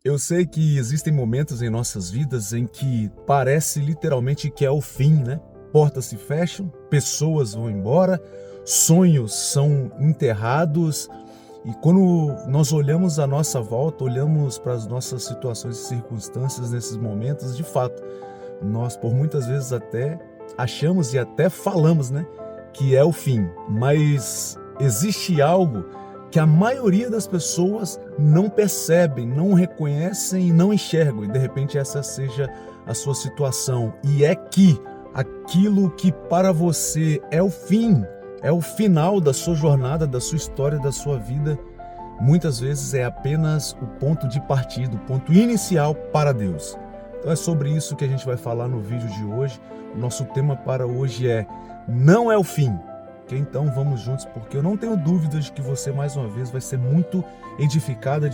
Eu sei que existem momentos em nossas vidas em que parece literalmente que é o fim, né? Portas se fecham, pessoas vão embora, sonhos são enterrados, e quando nós olhamos à nossa volta, olhamos para as nossas situações e circunstâncias nesses momentos, de fato, nós por muitas vezes até achamos e até falamos, né, que é o fim. Mas existe algo que a maioria das pessoas não percebem, não reconhecem e não enxergam, e de repente essa seja a sua situação. E é que aquilo que para você é o fim, é o final da sua jornada, da sua história, da sua vida, muitas vezes é apenas o ponto de partida, o ponto inicial para Deus. Então é sobre isso que a gente vai falar no vídeo de hoje. O nosso tema para hoje é: não é o fim. Então vamos juntos, porque eu não tenho dúvidas de que você mais uma vez vai ser muito edificado,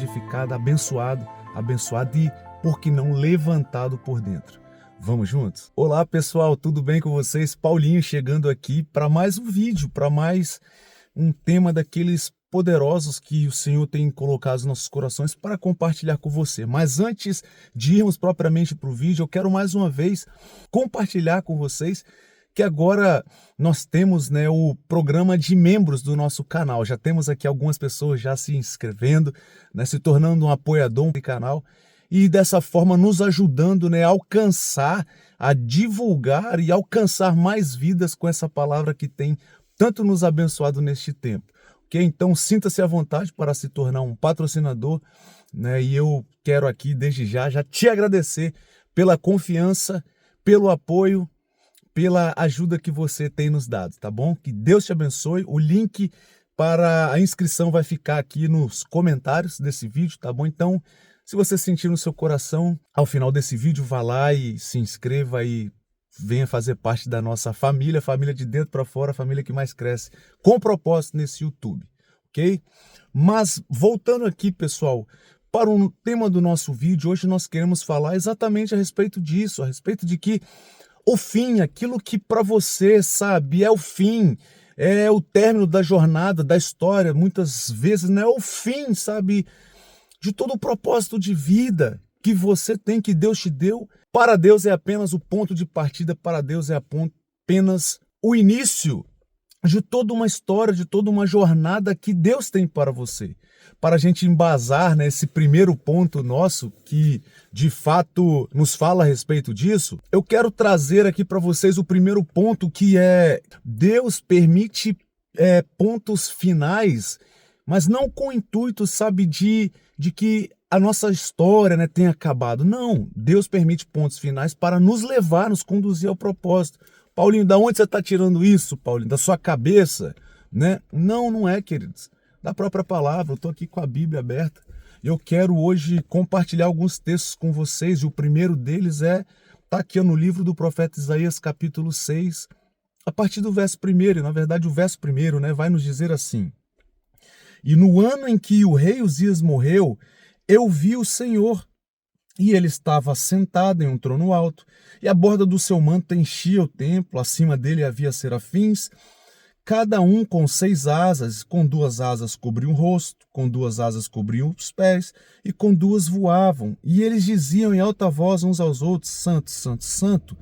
abençoado e, por que não, levantado por dentro. Vamos juntos? Olá pessoal, tudo bem com vocês? Paulinho chegando aqui para mais um vídeo, para mais um tema daqueles poderosos que o Senhor tem colocado nos nossos corações para compartilhar com você. Mas antes de irmos propriamente para o vídeo, eu quero mais uma vez compartilhar com vocês que agora nós temos, né, o programa de membros do nosso canal. Já temos aqui algumas pessoas já se inscrevendo, né, se tornando um apoiador do canal e dessa forma nos ajudando, né, a alcançar, a divulgar e alcançar mais vidas com essa palavra que tem tanto nos abençoado neste tempo. Ok? Então sinta-se à vontade para se tornar um patrocinador, né, e eu quero aqui desde já te agradecer pela confiança, pelo apoio, pela ajuda que você tem nos dado, tá bom? Que Deus te abençoe. O link para a inscrição vai ficar aqui nos comentários desse vídeo, tá bom? Então, se você sentir no seu coração, ao final desse vídeo, vá lá e se inscreva e venha fazer parte da nossa família, família de dentro para fora, família que mais cresce com propósito nesse YouTube, ok? Mas voltando aqui, pessoal, para o tema do nosso vídeo, hoje nós queremos falar exatamente a respeito disso, a respeito de que o fim, aquilo que para você, sabe, é o fim, é o término da jornada, da história, muitas vezes não é o fim, sabe, de todo o propósito de vida que você tem, que Deus te deu. Para Deus é apenas o ponto de partida, para Deus é apenas o início de toda uma história, de toda uma jornada que Deus tem para você. Para a gente embasar nesse primeiro ponto nosso, que de fato nos fala a respeito disso, eu quero trazer aqui para vocês o primeiro ponto, que é: Deus permite pontos finais, mas não com o intuito, sabe, de que a nossa história, né, tenha acabado. Não, Deus permite pontos finais para nos levar, nos conduzir ao propósito. Paulinho, da onde você está tirando isso, Paulinho? Da sua cabeça? Né? Não, não é, queridos. Da própria palavra, eu estou aqui com a Bíblia aberta. Eu quero hoje compartilhar alguns textos com vocês, e o primeiro deles está aqui no livro do profeta Isaías, capítulo 6, a partir do verso 1, na verdade o verso 1, né, vai nos dizer assim: e no ano em que o rei Uzias morreu, eu vi o Senhor, e ele estava sentado em um trono alto, e a borda do seu manto enchia o templo. Acima dele havia serafins, cada um com 6 asas, com 2 asas cobriam o rosto, com 2 asas cobriam os pés, e com 2 voavam. E eles diziam em alta voz uns aos outros: Santo, Santo, Santo,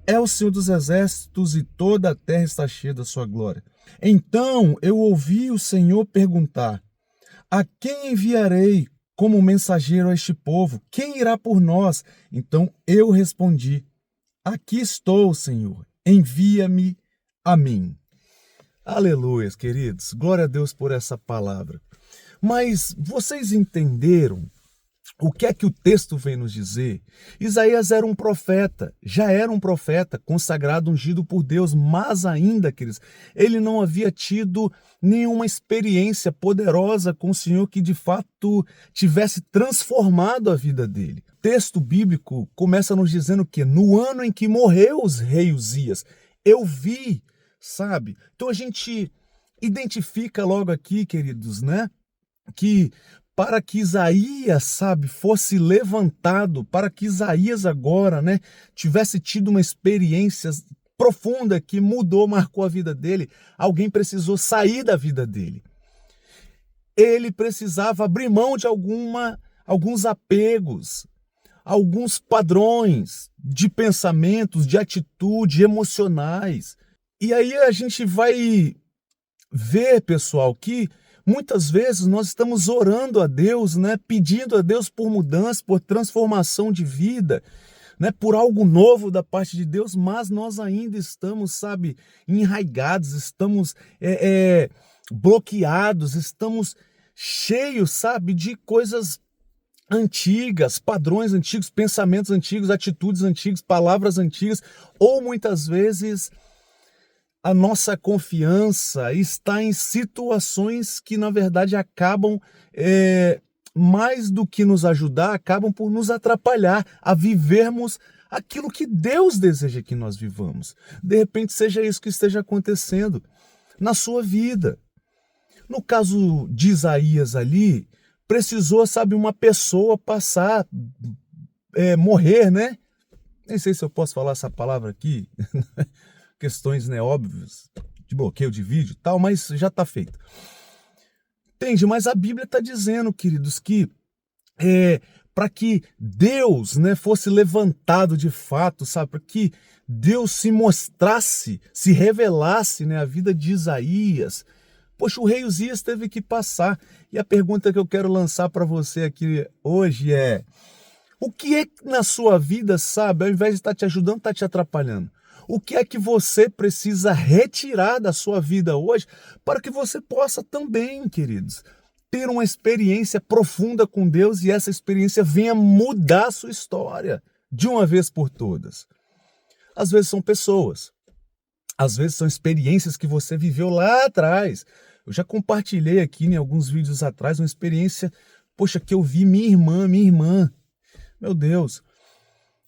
é o Senhor dos exércitos, e toda a terra está cheia da sua glória. Então eu ouvi o Senhor perguntar: a quem enviarei como mensageiro a este povo? Quem irá por nós? Então eu respondi: aqui estou, Senhor, envia-me a mim. Aleluia, queridos, glória a Deus por essa palavra. Mas vocês entenderam o que é que o texto vem nos dizer? Isaías era um profeta, já era um profeta consagrado, ungido por Deus, mas ainda, queridos, ele não havia tido nenhuma experiência poderosa com o Senhor que de fato tivesse transformado a vida dele. O texto bíblico começa nos dizendo que no ano em que morreu o rei Uzias, eu vi, sabe? Então a gente identifica logo aqui, queridos, né, que para que Isaías, sabe, fosse levantado, para que Isaías agora, né, tivesse tido uma experiência profunda que mudou, marcou a vida dele, alguém precisou sair da vida dele. Ele precisava abrir mão de alguns apegos, alguns padrões de pensamentos, de atitude, emocionais. E aí a gente vai ver, pessoal, que muitas vezes nós estamos orando a Deus, né, pedindo a Deus por mudança, por transformação de vida, né, por algo novo da parte de Deus, mas nós ainda estamos, sabe, enraigados, estamos bloqueados, estamos cheios, sabe, de coisas antigas, padrões antigos, pensamentos antigos, atitudes antigas, palavras antigas, ou muitas vezes a nossa confiança está em situações que, na verdade, acabam, mais do que nos ajudar, acabam por nos atrapalhar a vivermos aquilo que Deus deseja que nós vivamos. De repente, seja isso que esteja acontecendo na sua vida. No caso de Isaías ali, precisou, sabe, uma pessoa passar, morrer, né? Nem sei se eu posso falar essa palavra aqui, questões, né, óbvias, de bloqueio de vídeo e tal, mas já está feito. Entende? Mas a Bíblia está dizendo, queridos, que para que Deus, né, fosse levantado de fato, sabe, para que Deus se mostrasse, se revelasse, né, a vida de Isaías, poxa, o rei Uzias teve que passar. E a pergunta que eu quero lançar para você aqui hoje é: o que é que na sua vida, sabe, ao invés de estar te ajudando, está te atrapalhando? O que é que você precisa retirar da sua vida hoje para que você possa também, queridos, ter uma experiência profunda com Deus e essa experiência venha mudar a sua história de uma vez por todas? Às vezes são pessoas, às vezes são experiências que você viveu lá atrás. Eu já compartilhei aqui em alguns vídeos atrás uma experiência, poxa, que eu vi minha irmã, meu Deus,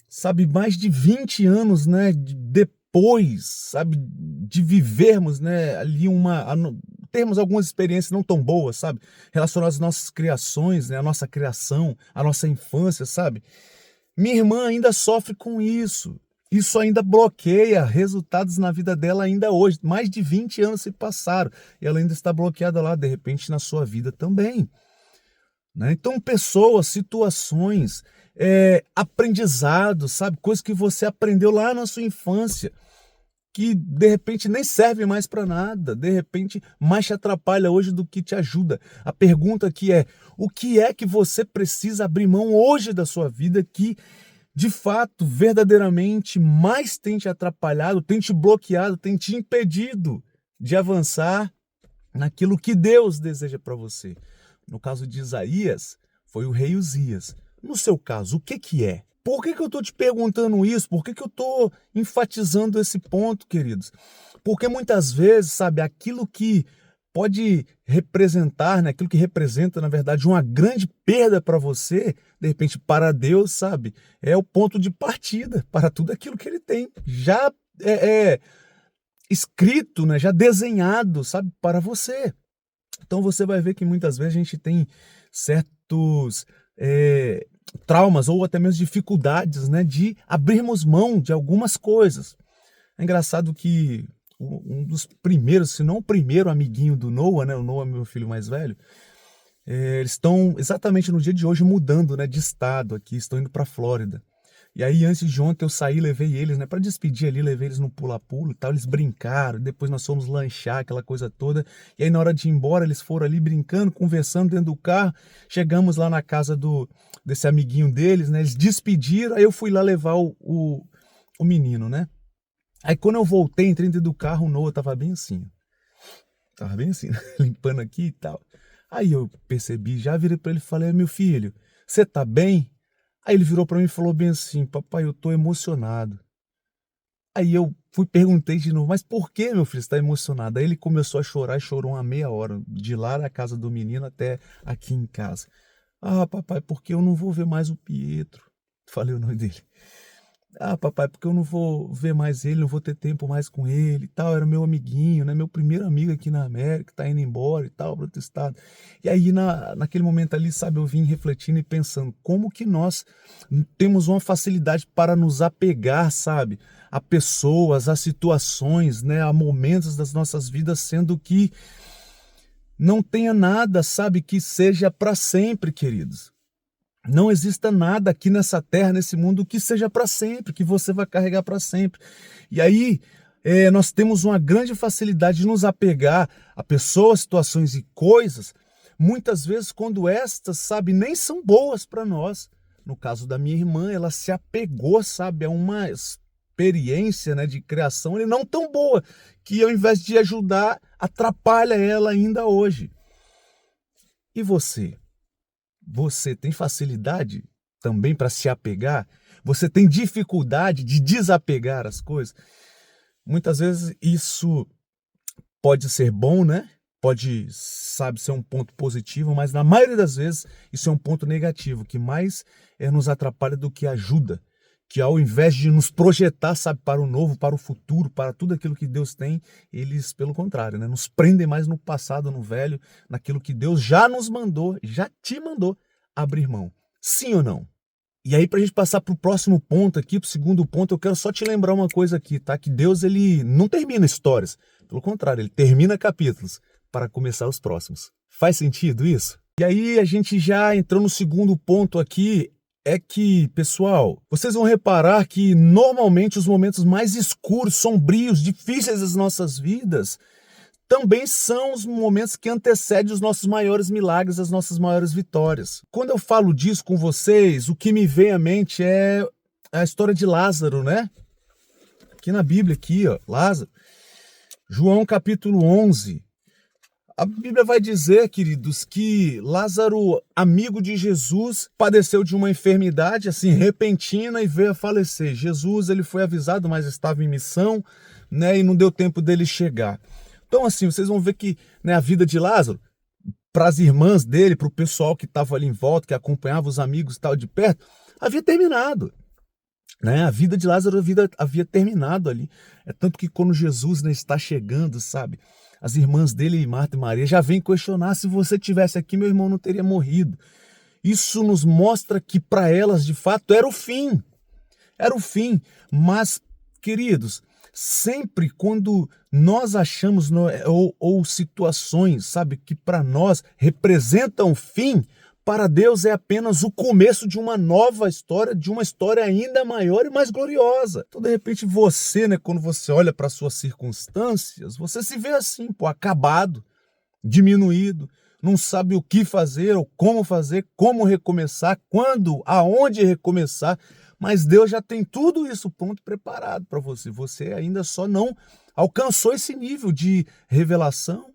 sabe, mais de 20 anos, né, depois, sabe, de vivermos, né, ali termos algumas experiências não tão boas, sabe, relacionadas às nossas criações, né, a nossa criação, a nossa infância, sabe, minha irmã ainda sofre com isso. Isso ainda bloqueia resultados na vida dela ainda hoje. Mais de 20 anos se passaram e ela ainda está bloqueada lá, de repente, na sua vida também, né? Então, pessoas, situações, aprendizados, sabe? Coisas que você aprendeu lá na sua infância, que de repente nem serve mais para nada, de repente mais te atrapalha hoje do que te ajuda. A pergunta aqui é: o que é que você precisa abrir mão hoje da sua vida que de fato, verdadeiramente, mais tem te atrapalhado, tem te bloqueado, tem te impedido de avançar naquilo que Deus deseja para você? No caso de Isaías, foi o rei Uzias. No seu caso, o que que é? Por que que eu estou te perguntando isso? Por que que eu estou enfatizando esse ponto, queridos? Porque muitas vezes, sabe, aquilo que pode representar, né, aquilo que representa, na verdade, uma grande perda para você, de repente, para Deus, sabe, é o ponto de partida para tudo aquilo que ele tem já escrito, né, já desenhado, sabe, para você. Então você vai ver que muitas vezes a gente tem certos traumas ou até mesmo dificuldades, né, de abrirmos mão de algumas coisas. É engraçado que um dos primeiros, se não o primeiro amiguinho do Noah, né, o Noah, meu filho mais velho, eles estão exatamente no dia de hoje mudando, né, de estado aqui, estão indo para a Flórida. E aí antes de ontem eu saí, levei eles, né, para despedir ali, levei eles no pula-pula e tal, eles brincaram, depois nós fomos lanchar, aquela coisa toda, e aí na hora de ir embora eles foram ali brincando, conversando dentro do carro, chegamos lá na casa desse amiguinho deles, né, eles despediram, aí eu fui lá levar o menino, né. Aí quando eu voltei, entrei dentro do carro, o Noah tava bem assim, limpando aqui e tal. Aí eu percebi, já virei para ele e falei: meu filho, você tá bem? Aí ele virou para mim e falou bem assim: papai, eu tô emocionado. Aí eu perguntei de novo: mas por que, meu filho, você tá emocionado? Aí ele começou a chorar e chorou uma meia hora, de lá na casa do menino até aqui em casa. Ah, papai, porque eu não vou ver mais o Pietro. Falei o nome dele. Ah, papai, porque eu não vou ver mais ele, não vou ter tempo mais com ele e tal. Era meu amiguinho, né? Meu primeiro amigo aqui na América, tá indo embora e tal, para outro estado. E aí, naquele momento ali, sabe, eu vim refletindo e pensando como que nós temos uma facilidade para nos apegar, sabe, a pessoas, a situações, né, a momentos das nossas vidas, sendo que não tenha nada, sabe, que seja para sempre, queridos. não exista nada aqui nessa terra, nesse mundo, que seja para sempre, que você vai carregar para sempre. E aí, nós temos uma grande facilidade de nos apegar a pessoas, situações e coisas, muitas vezes quando estas, sabe, nem são boas para nós. No caso da minha irmã, ela se apegou, sabe, a uma experiência, né, de criação não tão boa, que ao invés de ajudar, atrapalha ela ainda hoje. E você? Você tem facilidade também para se apegar? Você tem dificuldade de desapegar as coisas? Muitas vezes isso pode ser bom, né? Pode, sabe, ser um ponto positivo, mas na maioria das vezes isso é um ponto negativo, que mais nos atrapalha do que ajuda. Que ao invés de nos projetar, sabe, para o novo, para o futuro, para tudo aquilo que Deus tem, eles, pelo contrário, né, nos prendem mais no passado, no velho, naquilo que Deus já nos mandou, já te mandou abrir mão. Sim ou não? E aí, para a gente passar para o próximo ponto aqui, para o segundo ponto, eu quero só te lembrar uma coisa aqui, tá? Que Deus, ele não termina histórias. Pelo contrário, ele termina capítulos para começar os próximos. Faz sentido isso? E aí, a gente já entrou no segundo ponto aqui, é que, pessoal, vocês vão reparar que normalmente os momentos mais escuros, sombrios, difíceis das nossas vidas também são os momentos que antecedem os nossos maiores milagres, as nossas maiores vitórias. Quando eu falo disso com vocês, o que me vem à mente é a história de Lázaro, né? Aqui na Bíblia, aqui, ó, Lázaro. João capítulo 11. A Bíblia vai dizer, queridos, que Lázaro, amigo de Jesus, padeceu de uma enfermidade assim repentina e veio a falecer. Jesus, ele foi avisado, mas estava em missão, né, e não deu tempo dele chegar. Então, assim, vocês vão ver que, né, a vida de Lázaro, para as irmãs dele, para o pessoal que estava ali em volta, que acompanhava os amigos e tal de perto, havia terminado. Né? A vida de Lázaro havia terminado ali. É tanto que quando Jesus, né, está chegando, sabe? As irmãs dele, Marta e Maria, já vêm questionar: se você tivesse aqui, meu irmão não teria morrido. Isso nos mostra que para elas, de fato, era o fim. Era o fim. Mas, queridos, sempre quando nós achamos, ou situações, sabe, que para nós representam o fim, para Deus é apenas o começo de uma nova história, de uma história ainda maior e mais gloriosa. Então, de repente, você, né, quando você olha para suas circunstâncias, você se vê assim, acabado, diminuído, não sabe o que fazer, ou como recomeçar, quando, aonde recomeçar, mas Deus já tem tudo isso pronto, preparado para você. Você ainda só não alcançou esse nível de revelação,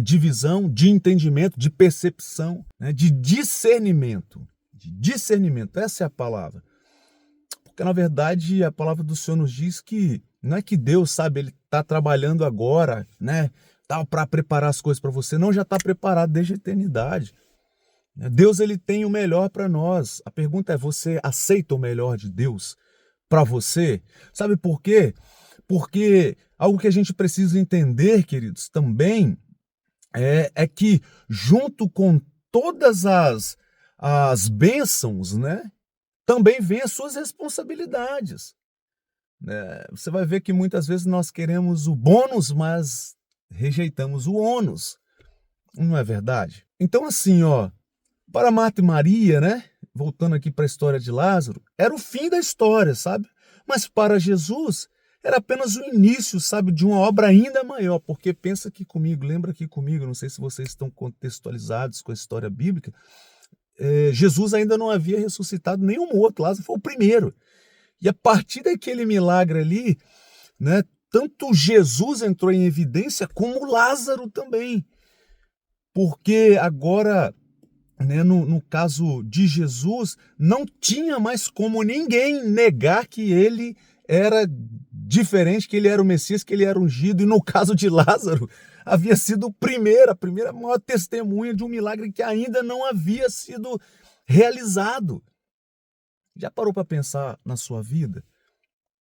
de visão, de entendimento, de percepção, né, de discernimento. De discernimento, essa é a palavra. Porque, na verdade, a palavra do Senhor nos diz que não é que Deus, sabe, ele está trabalhando agora, né, para preparar as coisas para você. Não, já está preparado desde a eternidade. Deus, ele tem o melhor para nós. A pergunta é: você aceita o melhor de Deus para você? Sabe por quê? Porque algo que a gente precisa entender, queridos, também é que junto com todas as bênçãos, né, também vem as suas responsabilidades. Você vai ver que muitas vezes nós queremos o bônus, mas rejeitamos o ônus. Não é verdade? Então, assim, ó, para Marta e Maria, né, voltando aqui para a história de Lázaro, era o fim da história, sabe? Mas para Jesus era apenas o início, sabe, de uma obra ainda maior, porque pensa aqui comigo, lembra aqui comigo, não sei se vocês estão contextualizados com a história bíblica, Jesus ainda não havia ressuscitado nenhum outro, Lázaro foi o primeiro. E a partir daquele milagre ali, né, tanto Jesus entrou em evidência, como Lázaro também. Porque agora, né, no caso de Jesus, não tinha mais como ninguém negar que ele era diferente, que ele era o Messias, que ele era ungido. E no caso de Lázaro, havia sido a primeira maior testemunha de um milagre que ainda não havia sido realizado. Já parou para pensar na sua vida?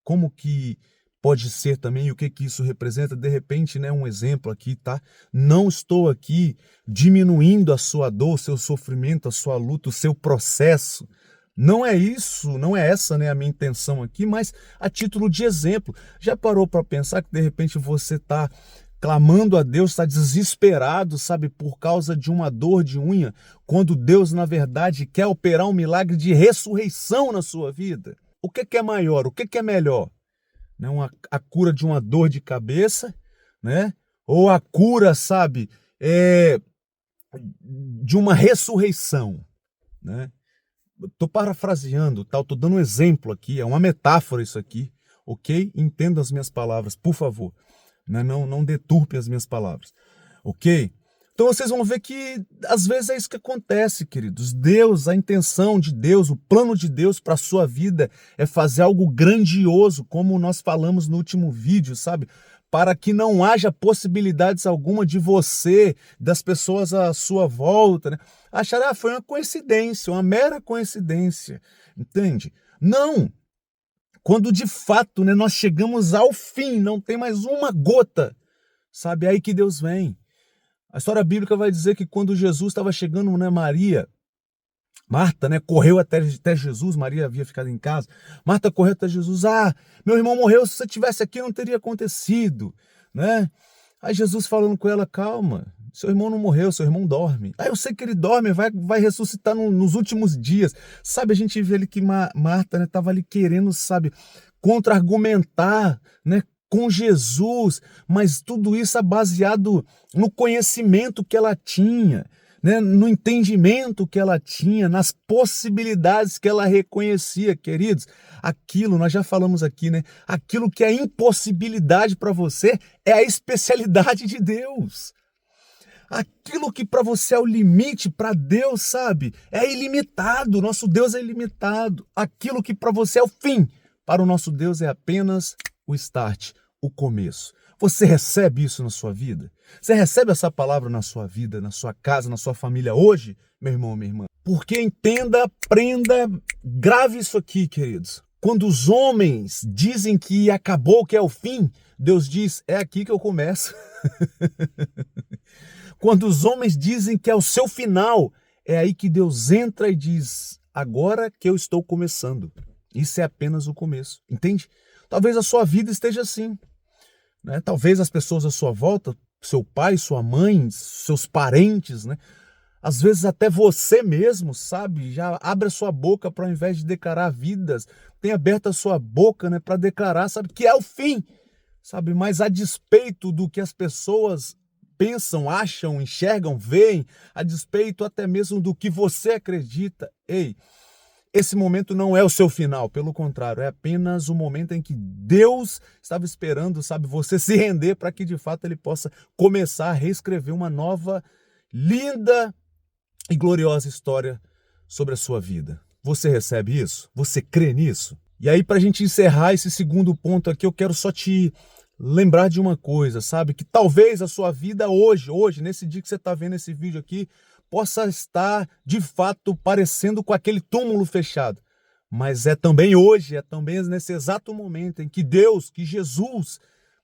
Como que pode ser também, o que isso representa? De repente, né, um exemplo aqui, tá? Não estou aqui diminuindo a sua dor, seu sofrimento, a sua luta, o seu processo. Não é isso, não é essa, né, a minha intenção aqui, mas a título de exemplo. Já parou para pensar que de repente você está clamando a Deus, está desesperado, sabe, por causa de uma dor de unha, quando Deus, na verdade, quer operar um milagre de ressurreição na sua vida? O que é maior? O que é melhor? Né? A cura de uma dor de cabeça, né? Ou a cura, sabe, de uma ressurreição, né? Estou parafraseando, tá? Estou dando um exemplo aqui, é uma metáfora isso aqui, ok? Entenda as minhas palavras, por favor. Né? Não deturpe as minhas palavras, ok? Então vocês vão ver que às vezes é isso que acontece, queridos. Deus, a intenção de Deus, o plano de Deus para a sua vida é fazer algo grandioso, como nós falamos no último vídeo, sabe? Para que não haja possibilidades alguma de você, das pessoas à sua volta, né? Achar, foi uma coincidência, uma mera coincidência, entende? Não! Quando de fato, né, nós chegamos ao fim, não tem mais uma gota, sabe? É aí que Deus vem. A história bíblica vai dizer que quando Jesus estava chegando, né, Marta, né, correu até Jesus, Maria havia ficado em casa. Marta correu até Jesus, meu irmão morreu, se você estivesse aqui não teria acontecido, né? Aí Jesus falando com ela, calma, seu irmão não morreu, seu irmão dorme. Eu sei que ele dorme, vai ressuscitar nos últimos dias. Sabe, a gente vê ali que Marta, né, estava ali querendo, sabe, contra-argumentar, né, com Jesus, mas tudo isso é baseado no conhecimento que ela tinha, né, no entendimento que ela tinha, nas possibilidades que ela reconhecia, queridos. Aquilo, nós já falamos aqui, né? Aquilo que é impossibilidade para você é a especialidade de Deus. Aquilo que para você é o limite, para Deus, sabe, é ilimitado. Nosso Deus é ilimitado. Aquilo que para você é o fim, para o nosso Deus é apenas o start, o começo. Você recebe isso na sua vida? Você recebe essa palavra na sua vida, na sua casa, na sua família hoje, meu irmão, minha irmã? Porque entenda, aprenda, grave isso aqui, queridos. Quando os homens dizem que acabou, que é o fim, Deus diz, é aqui que eu começo. Quando os homens dizem que é o seu final, é aí que Deus entra e diz, agora que eu estou começando. Isso é apenas o começo, entende? Talvez a sua vida esteja assim, né? Talvez as pessoas à sua volta, seu pai, sua mãe, seus parentes, né? Às vezes até você mesmo, sabe? Já abre a sua boca para, ao invés de declarar vidas, tem aberto a sua boca, né, para declarar, sabe, que é o fim, sabe? Mas a despeito do que as pessoas pensam, acham, enxergam, veem, a despeito até mesmo do que você acredita, esse momento não é o seu final, pelo contrário, é apenas o momento em que Deus estava esperando, sabe, você se render para que de fato ele possa começar a reescrever uma nova, linda e gloriosa história sobre a sua vida. Você recebe isso? Você crê nisso? E aí, para a gente encerrar esse segundo ponto aqui, eu quero só te lembrar de uma coisa, sabe? Que talvez a sua vida hoje, nesse dia que você está vendo esse vídeo aqui, possa estar, de fato, parecendo com aquele túmulo fechado. Mas é também hoje, é também nesse exato momento em que Deus, que Jesus,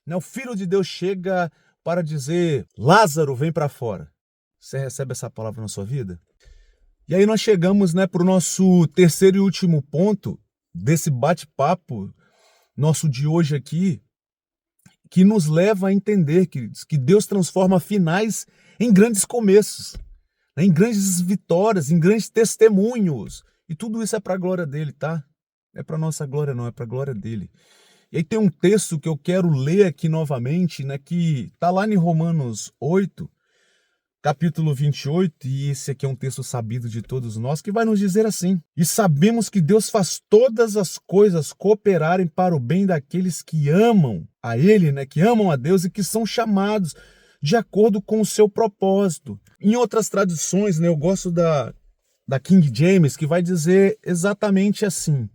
né, o Filho de Deus chega para dizer, Lázaro, vem para fora. Você recebe essa palavra na sua vida? E aí nós chegamos, né, para o nosso terceiro e último ponto desse bate-papo nosso de hoje aqui, que nos leva a entender, queridos, que Deus transforma finais em grandes começos, em grandes vitórias, em grandes testemunhos. E tudo isso é para a glória dele, tá? Não é para nossa glória não, é para a glória dele. E aí tem um texto que eu quero ler aqui novamente, né, que está lá em Romanos 8, capítulo 28, e esse aqui é um texto sabido de todos nós, que vai nos dizer assim: e sabemos que Deus faz todas as coisas cooperarem para o bem daqueles que amam a Ele, né, que amam a Deus e que são chamados de acordo com o seu propósito. Em outras traduções, né, eu gosto da King James, que vai dizer exatamente assim: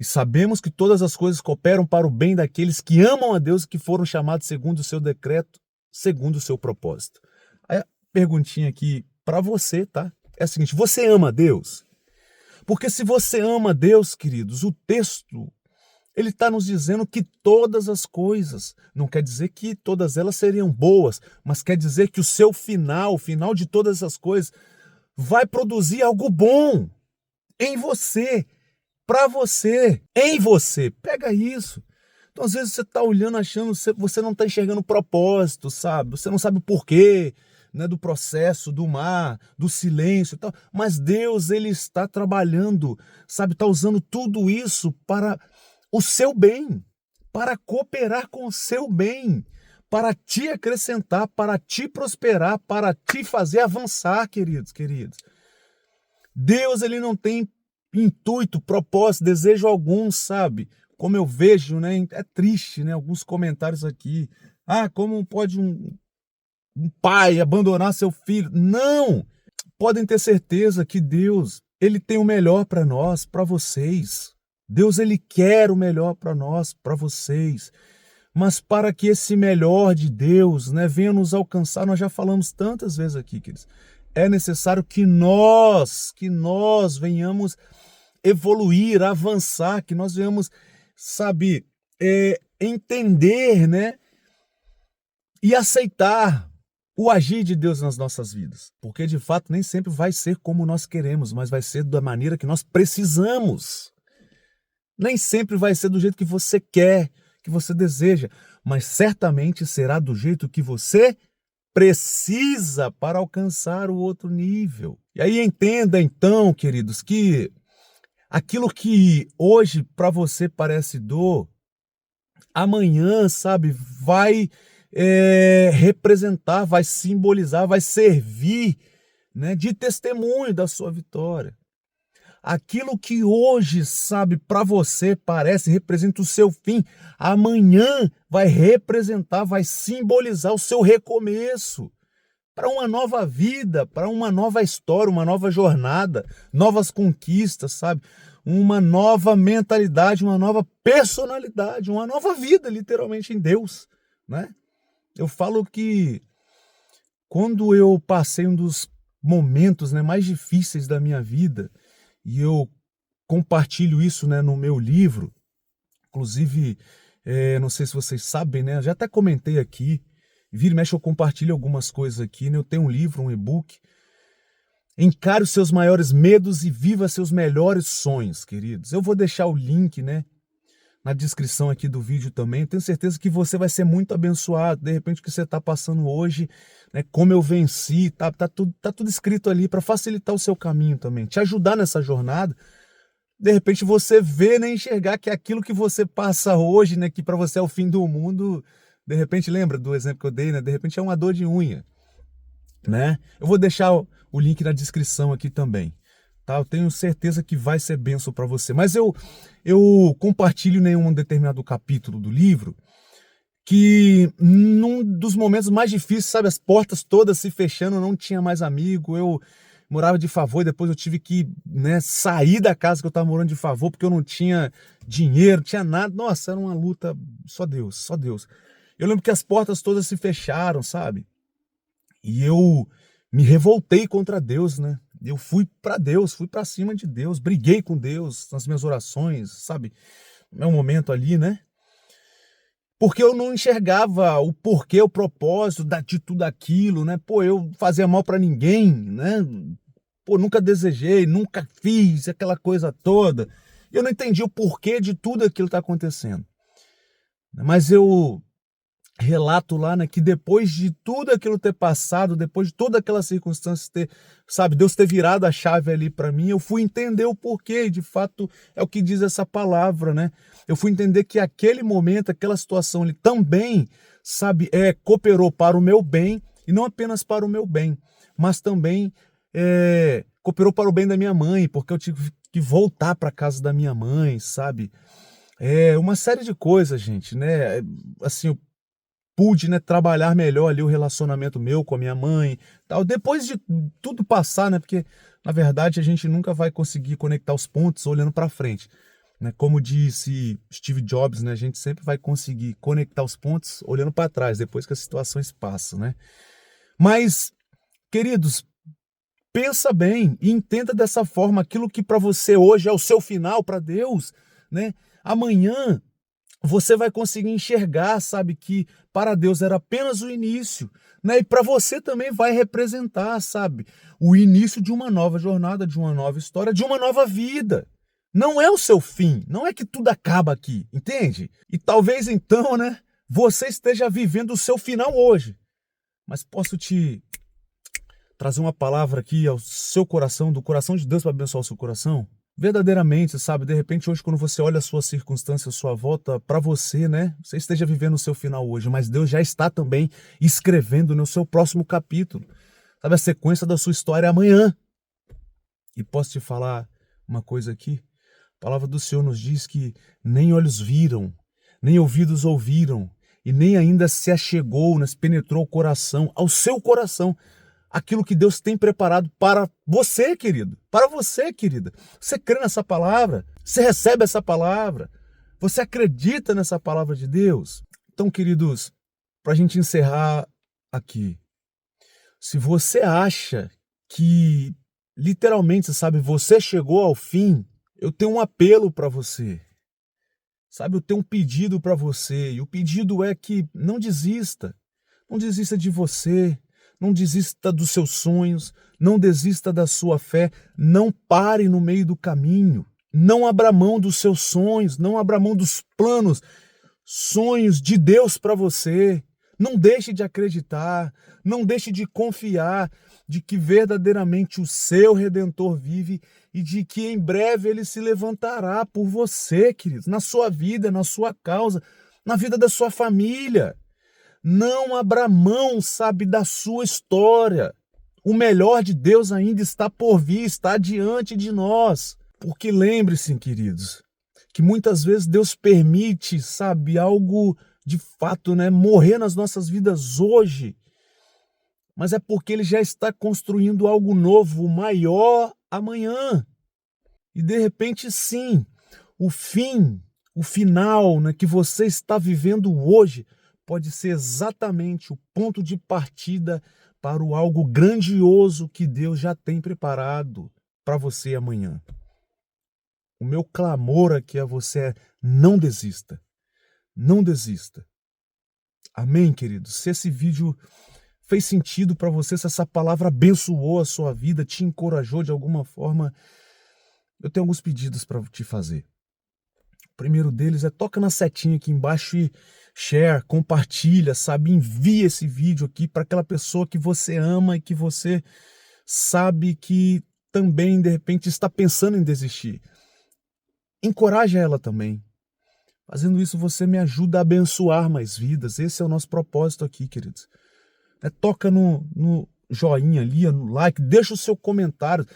e sabemos que todas as coisas cooperam para o bem daqueles que amam a Deus e que foram chamados segundo o seu decreto, segundo o seu propósito. Aí, perguntinha aqui para você, tá? É a seguinte: você ama Deus? Porque se você ama Deus, queridos, o texto, ele está nos dizendo que todas as coisas, não quer dizer que todas elas seriam boas, mas quer dizer que o seu final, o final de todas essas coisas, vai produzir algo bom em você, para você, em você. Pega isso. Então, às vezes, você está olhando, achando que você não está enxergando o propósito, sabe? Você não sabe o porquê, né, do processo, do mar, do silêncio e tal. Mas Deus, ele está trabalhando, sabe? Está usando tudo isso para o seu bem, para cooperar com o seu bem, para te acrescentar, para te prosperar, para te fazer avançar, queridos. Deus, ele não tem intuito, propósito, desejo algum, sabe? Como eu vejo, né? É triste, né? Alguns comentários aqui. Ah, como pode um pai abandonar seu filho? Não! Podem ter certeza que Deus, ele tem o melhor para nós, para vocês. Deus, ele quer o melhor para nós, para vocês. Mas para que esse melhor de Deus, né, venha nos alcançar, nós já falamos tantas vezes aqui, queridos, é necessário que nós venhamos evoluir, avançar, que nós venhamos, sabe, entender, né, e aceitar o agir de Deus nas nossas vidas. Porque, de fato, nem sempre vai ser como nós queremos, mas vai ser da maneira que nós precisamos. Nem sempre vai ser do jeito que você quer, que você deseja, mas certamente será do jeito que você precisa para alcançar o outro nível. E aí entenda então, queridos, que aquilo que hoje para você parece dor, amanhã, sabe, vai representar, vai simbolizar, vai servir, né, de testemunho da sua vitória. Aquilo que hoje, sabe, para você parece, representa o seu fim, amanhã vai representar, vai simbolizar o seu recomeço para uma nova vida, para uma nova história, uma nova jornada, novas conquistas, sabe? Uma nova mentalidade, uma nova personalidade, uma nova vida, literalmente, em Deus, né? Eu falo que quando eu passei um dos momentos, né, mais difíceis da minha vida, e eu compartilho isso, né, no meu livro, inclusive, não sei se vocês sabem, né, eu já até comentei aqui, vira e mexe eu compartilho algumas coisas aqui, né, eu tenho um livro, um e-book, Encare os seus maiores medos e viva seus melhores sonhos, queridos. Eu vou deixar o link, né, na descrição aqui do vídeo também. Eu tenho certeza que você vai ser muito abençoado. De repente, o que você está passando hoje, né, como eu venci, tá tudo escrito ali para facilitar o seu caminho também, te ajudar nessa jornada. De repente você vê, né, enxergar que aquilo que você passa hoje, né, que para você é o fim do mundo, de repente, lembra do exemplo que eu dei, né? De repente é uma dor de unha, né? Eu vou deixar o link na descrição aqui também. Tá? Eu tenho certeza que vai ser bênção para você. Mas eu compartilho em um determinado capítulo do livro que num dos momentos mais difíceis, sabe, as portas todas se fechando, eu não tinha mais amigo, eu morava de favor e depois eu tive que, né, sair da casa que eu estava morando de favor porque eu não tinha dinheiro, não tinha nada. Nossa, era uma luta, só Deus, só Deus. Eu lembro que as portas todas se fecharam, sabe? E eu me revoltei contra Deus, né? Eu fui para Deus, fui para cima de Deus, briguei com Deus nas minhas orações, sabe? No meu momento ali, né? Porque eu não enxergava o porquê, o propósito de tudo aquilo, né? Pô, eu fazia mal para ninguém, né? Pô, nunca desejei, nunca fiz aquela coisa toda. Eu não entendi o porquê de tudo aquilo que tá acontecendo. Mas eu relato lá, né, que depois de tudo aquilo ter passado, depois de toda aquela circunstância ter, sabe, Deus ter virado a chave ali para mim, eu fui entender o porquê, de fato é o que diz essa palavra, né? Eu fui entender que aquele momento, aquela situação ali também, sabe, cooperou para o meu bem, e não apenas para o meu bem, mas também cooperou para o bem da minha mãe, porque eu tive que voltar para casa da minha mãe, sabe? Uma série de coisas, gente, né? Assim, eu pude, né, trabalhar melhor ali o relacionamento meu com a minha mãe, tal. Depois de tudo passar, né, porque na verdade a gente nunca vai conseguir conectar os pontos olhando para frente, né? Como disse Steve Jobs, né, a gente sempre vai conseguir conectar os pontos olhando para trás depois que as situações passam, né? Mas, queridos, pensa bem e entenda dessa forma aquilo que para você hoje é o seu final, para Deus, né? Amanhã você vai conseguir enxergar, sabe, que para Deus era apenas o início, né? E para você também vai representar, sabe, o início de uma nova jornada, de uma nova história, de uma nova vida, Não é o seu fim, não é que tudo acaba aqui, entende? E talvez então, né, você esteja vivendo o seu final hoje. Mas posso te trazer uma palavra aqui ao seu coração, do coração de Deus para abençoar o seu coração? Verdadeiramente, sabe, de repente hoje quando você olha a sua circunstância, a sua volta, para você, né, você esteja vivendo o seu final hoje, mas Deus já está também escrevendo no seu próximo capítulo. Sabe, a sequência da sua história é amanhã. E posso te falar uma coisa aqui? A palavra do Senhor nos diz que nem olhos viram, nem ouvidos ouviram, e nem ainda se achegou, se penetrou o coração, ao seu coração, aquilo que Deus tem preparado para você, querido, para você, querida. Você crê nessa palavra? Você recebe essa palavra? Você acredita nessa palavra de Deus? Então, queridos, para a gente encerrar aqui, se você acha que, literalmente, sabe, você chegou ao fim, eu tenho um apelo para você. Sabe, eu tenho um pedido para você, e o pedido é que não desista. Não desista de você, não desista dos seus sonhos, não desista da sua fé, não pare no meio do caminho. Não abra mão dos seus sonhos, não abra mão dos planos, sonhos de Deus para você. Não deixe de acreditar, não deixe de confiar de que verdadeiramente o seu Redentor vive e de que em breve ele se levantará por você, queridos, na sua vida, na sua causa, na vida da sua família. Não abra mão, sabe, da sua história. O melhor de Deus ainda está por vir, está diante de nós. Porque lembre-se, queridos, que muitas vezes Deus permite, sabe, algo de fato, né, morrer nas nossas vidas hoje. Mas é porque Ele já está construindo algo novo, maior amanhã. E de repente, sim, o final, né, que você está vivendo hoje pode ser exatamente o ponto de partida para o algo grandioso que Deus já tem preparado para você amanhã. O meu clamor aqui a você é: não desista. Não desista. Amém, queridos? Se esse vídeo fez sentido para você, se essa palavra abençoou a sua vida, te encorajou de alguma forma, eu tenho alguns pedidos para te fazer. O primeiro deles é: toca na setinha aqui embaixo e share, compartilha, sabe? Envia esse vídeo aqui para aquela pessoa que você ama e que você sabe que também, de repente, está pensando em desistir. Encoraja ela também. Fazendo isso, você me ajuda a abençoar mais vidas. Esse é o nosso propósito aqui, queridos. Toca no joinha ali, no like, deixa o seu comentário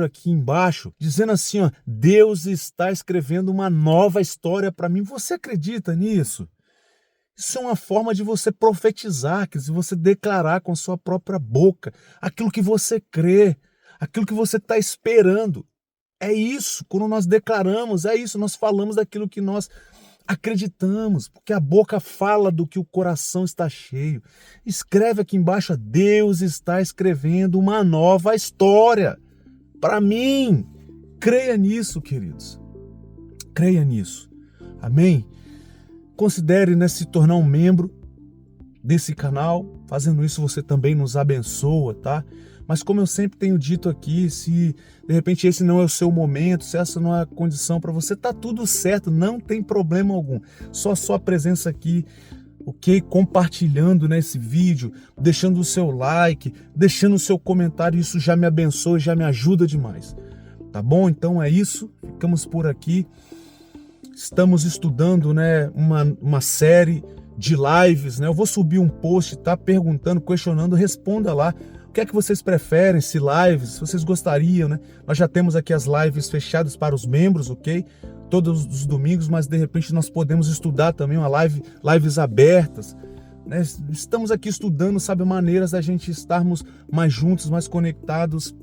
aqui embaixo, dizendo assim, ó: Deus está escrevendo uma nova história para mim. Você acredita nisso? Isso é uma forma de você profetizar, de você declarar com sua própria boca aquilo que você crê, aquilo que você está esperando. É isso, quando nós declaramos, é isso, nós falamos daquilo que nós acreditamos, porque a boca fala do que o coração está cheio. Escreve aqui embaixo: Deus está escrevendo uma nova história para mim. Creia nisso, queridos. Creia nisso. Amém? Considere, né, se tornar um membro desse canal. Fazendo isso, você também nos abençoa, tá? Mas como eu sempre tenho dito aqui, se de repente esse não é o seu momento, se essa não é a condição para você, tá tudo certo, não tem problema algum. Só a sua presença aqui, ok? Compartilhando, né, esse vídeo, deixando o seu like, deixando o seu comentário, isso já me abençoa, já me ajuda demais. Tá bom? Então é isso, ficamos por aqui. Estamos estudando, né, uma série de lives, né? Eu vou subir um post, tá? Perguntando, questionando, responda lá. O que é que vocês preferem, se lives, se vocês gostariam, né? Nós já temos aqui as lives fechadas para os membros, ok? Todos os domingos, mas de repente nós podemos estudar também lives abertas, né? Estamos aqui estudando, sabe, maneiras da gente estarmos mais juntos, mais conectados,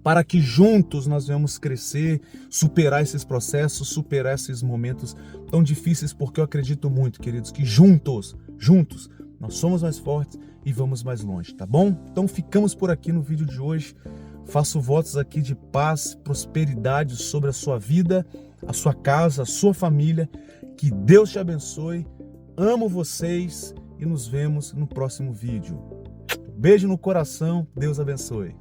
para que juntos nós venhamos crescer, superar esses processos, superar esses momentos tão difíceis, porque eu acredito muito, queridos, que juntos, nós somos mais fortes e vamos mais longe, tá bom? Então ficamos por aqui no vídeo de hoje. Faço votos aqui de paz, prosperidade sobre a sua vida, a sua casa, a sua família. Que Deus te abençoe. Amo vocês e nos vemos no próximo vídeo. Beijo no coração. Deus abençoe.